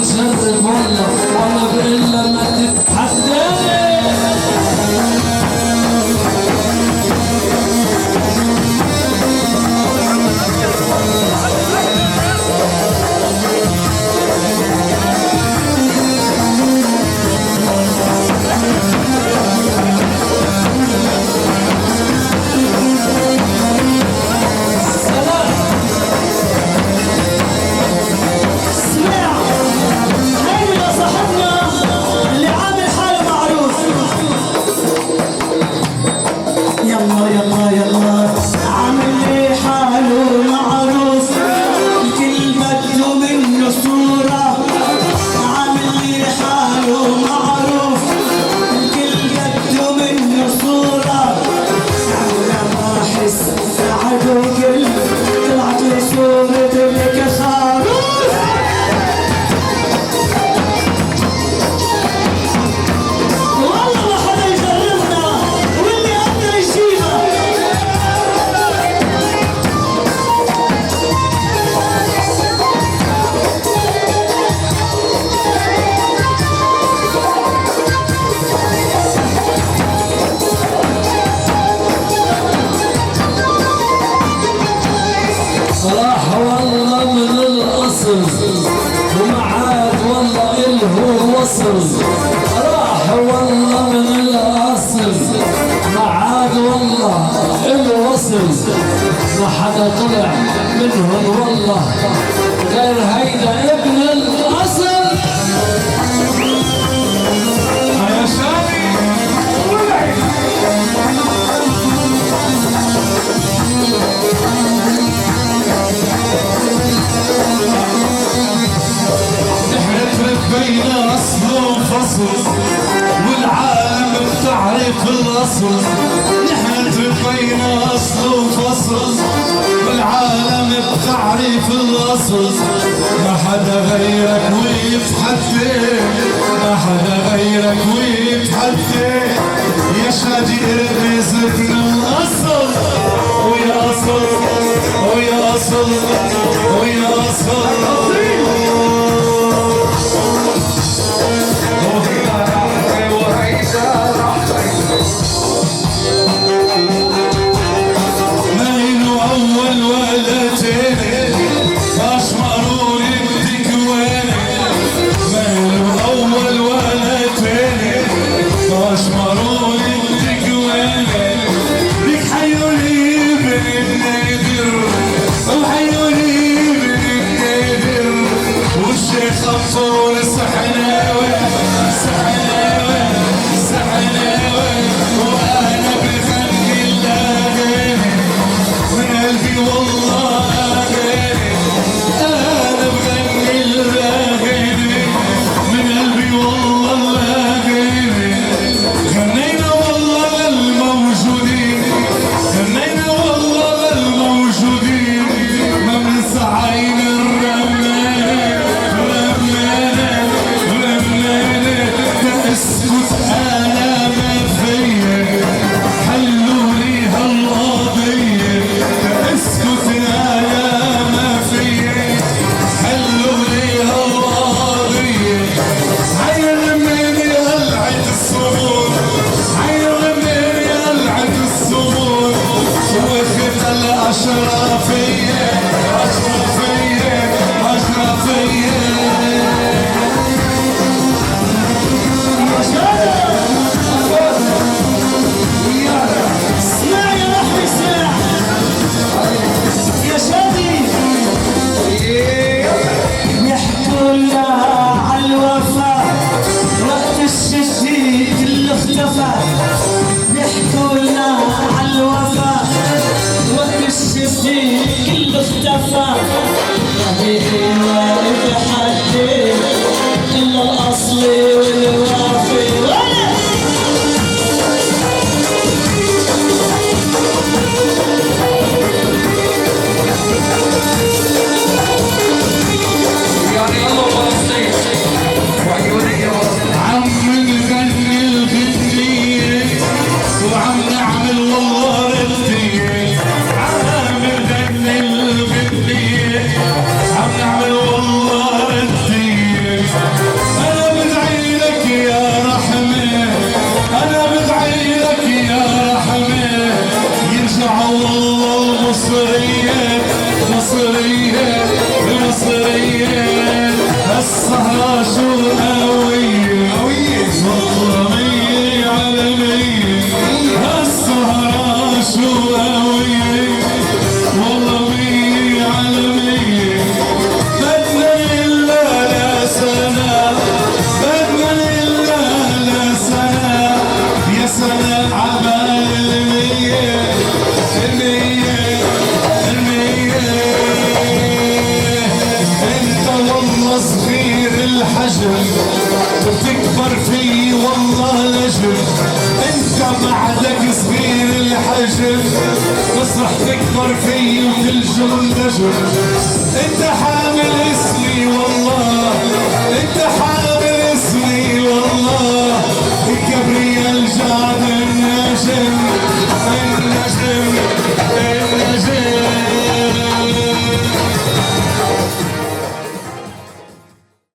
تتشرف والله وانا بقول لما تتحداني. ومعاد والله إله وصل راح والله من الأصل معاد والله إله وصل ما حدا طلع منهم والله غير هيدا ابن الأصل. يا شامي بين أصل وفصل والعالم بتعرف الأصل. نحن بين أصل وفصل والعالم بتعرف الأصل. ما حدا غيرك ويتحدى ما حدا غيرك ويتحدى. يا شادي رزقنا الأصل ويا أصل ويا أصل ويا أصل. أشرفية أشرفية ناصرية السهرة شو قوية والله مية على مية السهرة شو قوية والله مية على مية بدنا إلا لا سنة بدنا إلا لا سنة يا سنة عبال المية المية المية انت والله صغير الحجم بتكبر فيه والله نجم انت بعدك صغير الحجم بس رح تكبر فيه وتلجم النجم انت حامل